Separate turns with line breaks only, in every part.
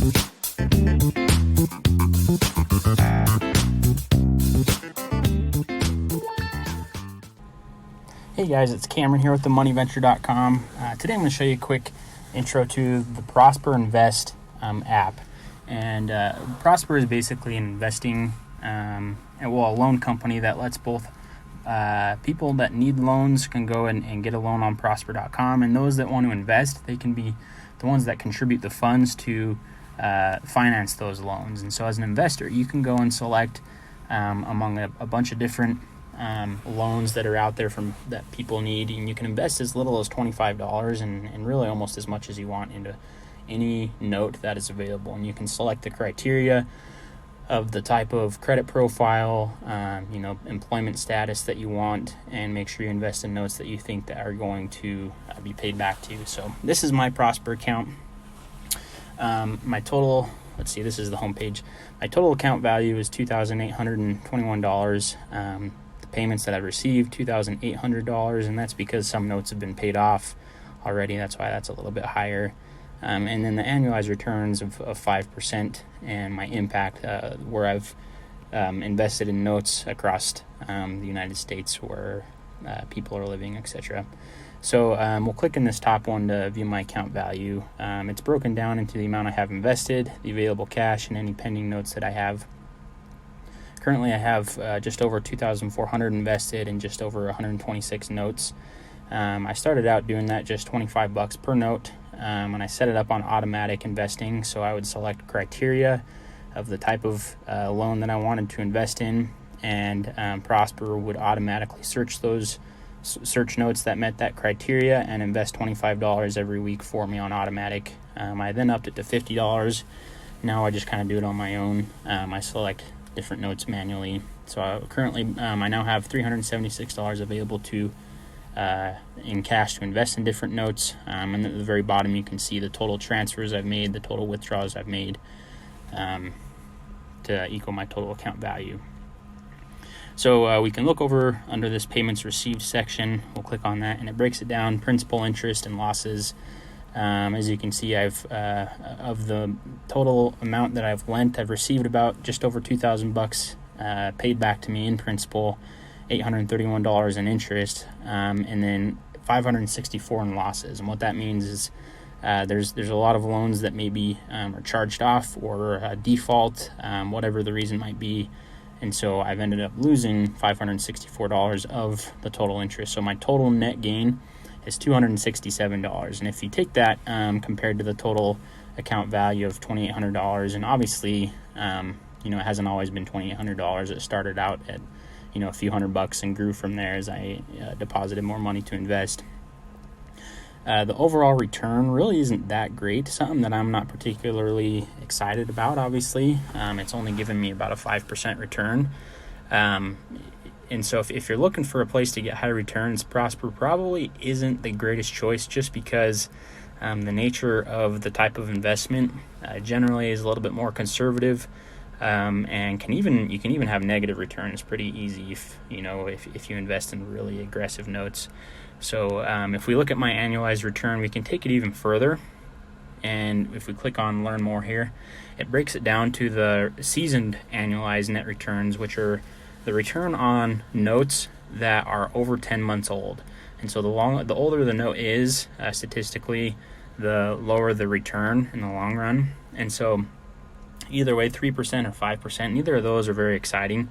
Hey guys, it's Cameron here with themoneyventure.com. Today I'm going to show you a quick intro to the Prosper Invest app. And Prosper is basically an investing, a loan company that lets both people that need loans can go and get a loan on Prosper.com, and those that want to invest, they can be the ones that contribute the funds to finance those loans. And so as an investor, you can go and select among a bunch of different loans that are out there that people need, and you can invest as little as $25 and really almost as much as you want into any note that is available. And you can select the criteria of the type of credit profile, employment status that you want, and make sure you invest in notes that you think that are going to be paid back to you. So this is my Prosper account. My total, this is the homepage. My total account value is $2,821. Payments that I've received, $2,800, and that's because some notes have been paid off already. That's why that's a little bit higher. And then the annualized returns of 5%, and my impact where I've invested in notes across the United States where people are living, etc. So we'll click in this top one to view my account value. It's broken down into the amount I have invested, the available cash, and any pending notes that I have. Currently, I have just over 2,400 invested in just over 126 notes. I started out doing that just $25 per note, and I set it up on automatic investing. So I would select criteria of the type of loan that I wanted to invest in, and Prosper would automatically search notes that met that criteria and invest $25 every week for me on automatic. I then upped it to $50. Now I just kind of do it on my own. I select different notes manually. So currently I now have $376 available in cash to invest in different notes. And at the very bottom you can see the total transfers I've made, the total withdrawals I've made to equal my total account value. So we can look over under this payments received section. We'll click on that and it breaks it down: principal, interest, and losses. As you can see, I've of the total amount that I've lent, I've received about just over $2,000 paid back to me in principal, $831 in interest, and then $564 in losses. And what that means is there's a lot of loans that maybe are charged off or default, whatever the reason might be. And so I've ended up losing $564 of the total interest. So my total net gain is $267. And if you take that compared to the total account value of $2,800, and obviously it hasn't always been $2,800. It started out at a few $100 and grew from there as I deposited more money to invest. The overall return really isn't that great, something that I'm not particularly excited about. Obviously it's only given me about a 5% return. And so if you're looking for a place to get high returns, Prosper probably isn't the greatest choice, just because the nature of the type of investment generally is a little bit more conservative, and you can even have negative returns pretty easy if you invest in really aggressive notes. So if we look at my annualized return, we can take it even further. And if we click on Learn More here, it breaks it down to the seasoned annualized net returns, which are the return on notes that are over 10 months old. And so the older the note is, statistically, the lower the return in the long run. And so either way, 3% or 5%, neither of those are very exciting.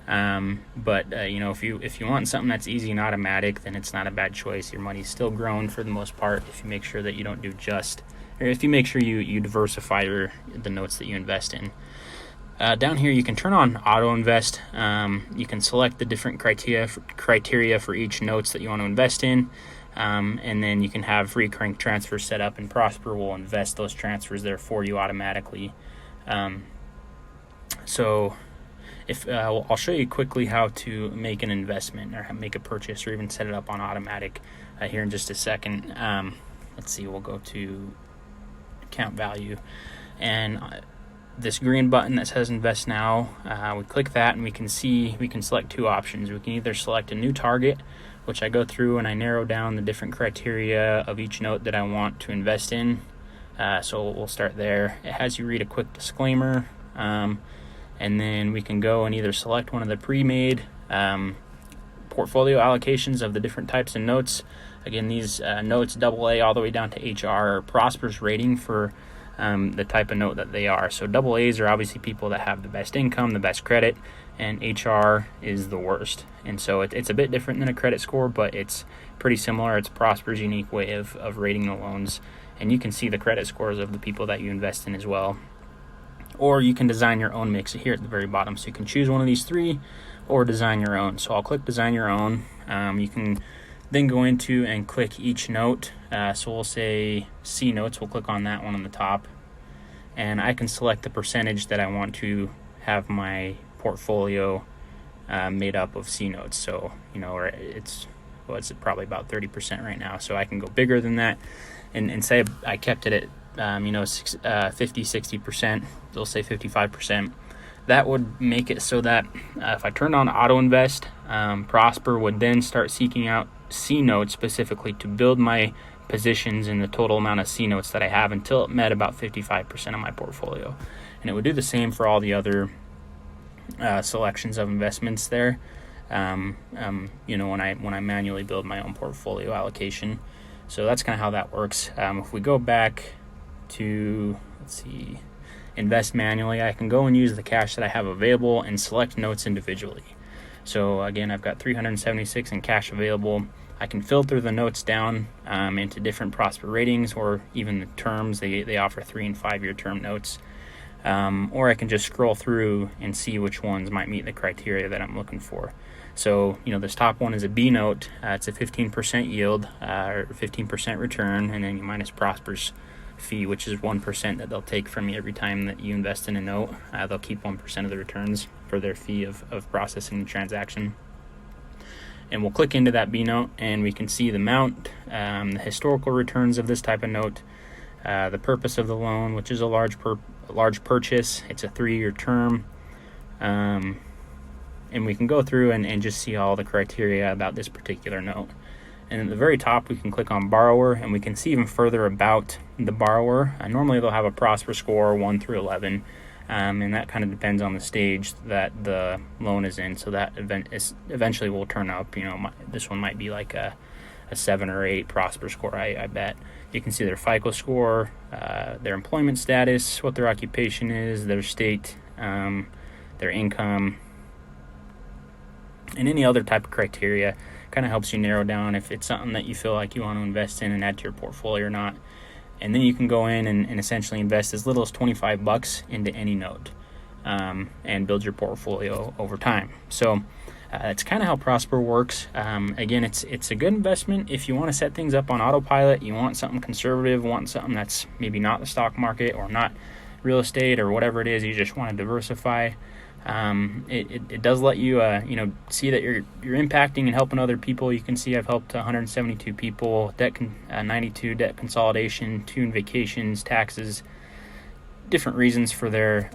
But if you want something that's easy and automatic, then it's not a bad choice. Your money's still growing for the most part if you make sure that you don't if you make sure you diversify the notes that you invest in. Down here, you can turn on auto invest. You can select the different criteria for each notes that you want to invest in, and then you can have recurring transfers set up, and Prosper will invest those transfers there for you automatically. So I'll show you quickly how to make an investment or make a purchase, or even set it up on automatic here in just a second. Let's see, we'll go to account value, and this green button that says invest now, we click that and we can select two options. We can either select a new target, which I go through and I narrow down the different criteria of each note that I want to invest in, So we'll start there. It has you read a quick disclaimer, and then we can go and either select one of the pre-made portfolio allocations of the different types of notes. Again, these notes AA all the way down to HR are Prosper's rating for the type of note that they are. So AA's are obviously people that have the best income, the best credit, and HR is the worst. And so it's a bit different than a credit score, but it's pretty similar. It's Prosper's unique way of rating the loans. And you can see the credit scores of the people that you invest in as well. Or you can design your own mix here at the very bottom. So you can choose one of these three or design your own. So I'll click design your own. You can then go into and click each note. So we'll say C notes. We'll click on that one on the top. And I can select the percentage that I want to have my portfolio made up of C notes. So, it's probably about 30% right now. So I can go bigger than that and say I kept it at 50, 60%. They'll say 55%. That would make it so that if I turned on auto invest, Prosper would then start seeking out C notes specifically to build my positions in the total amount of C notes that I have until it met about 55% of my portfolio. And it would do the same for all the other selections of investments there. When I manually build my own portfolio allocation. So that's kind of how that works. If we go back to, invest manually, I can go and use the cash that I have available and select notes individually. So again, I've got 376 in cash available. I can filter the notes down into different Prosper ratings or even the terms. They offer 3 and 5 year term notes. Or I can just scroll through and see which ones might meet the criteria that I'm looking for. So, this top one is a B note. It's a 15% yield or 15% return, and then you minus Prosper's fee, which is 1% that they'll take from you every time that you invest in a note. They'll keep 1% of the returns for their fee of processing the transaction. And we'll click into that B note, and we can see the amount, the historical returns of this type of note, the purpose of the loan, which is a large purchase. It's a 3-year term. And we can go through and just see all the criteria about this particular note. And at the very top, we can click on borrower, and we can see even further about the borrower. Normally, they'll have a Prosper score 1 through 11, and that kind of depends on the stage that the loan is in. So that eventually will turn up. This one might be like a 7 or 8 Prosper score, I bet. You can see their FICO score, their employment status, what their occupation is, their state, their income, and any other type of criteria. Kind of helps you narrow down if it's something that you feel like you want to invest in and add to your portfolio or not. And then you can go in and essentially invest as little as $25 into any note and build your portfolio over time. So that's kind of how Prosper works. Again, it's a good investment if you want to set things up on autopilot. You want something conservative, want something that's maybe not the stock market or not real estate or whatever it is. You just want to diversify. It does let you see that you're impacting and helping other people. You can see I've helped 172 people, 92 debt consolidation, 2 in vacations, taxes, different reasons for their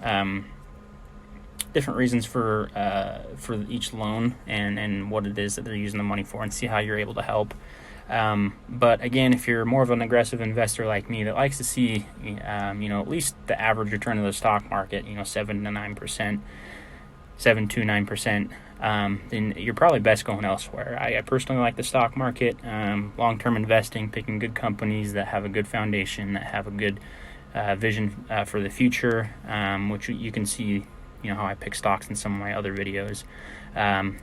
for each loan and what it is that they're using the money for, and see how you're able to help. But again, if you're more of an aggressive investor like me that likes to see at least the average return of the stock market, 7 to 9%. 7 to 9%, then you're probably best going elsewhere. I personally like the stock market, long-term investing, picking good companies that have a good foundation, that have a good vision for the future, which you can see, how I pick stocks in some of my other videos.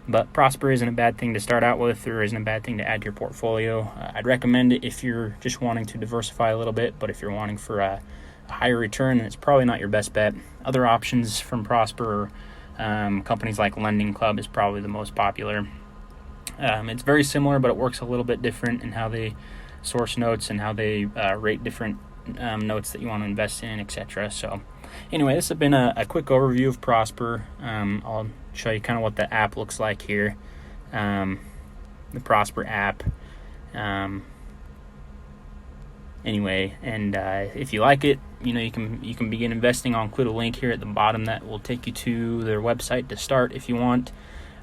But Prosper isn't a bad thing to start out with, or isn't a bad thing to add to your portfolio. I'd recommend it if you're just wanting to diversify a little bit, but if you're wanting for a higher return, then it's probably not your best bet. Other options from Prosper companies like Lending Club is probably the most popular. It's very similar, but it works a little bit different in how they source notes and how they rate different notes that you want to invest in, etc. So anyway, this has been a quick overview of Prosper. I'll show you kind of what the app looks like here, the Prosper app. Anyway, and if you like it, you can begin investing. I'll include a link here at the bottom that will take you to their website to start if you want.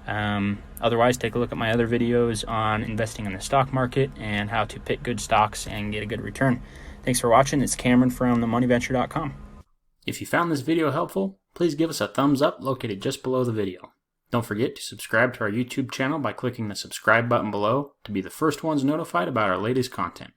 Otherwise, take a look at my other videos on investing in the stock market and how to pick good stocks and get a good return. Thanks for watching. It's Cameron from themoneyventure.com. If you found this video helpful, please give us a thumbs up located just below the video. Don't forget to subscribe to our YouTube channel by clicking the subscribe button below to be the first ones notified about our latest content.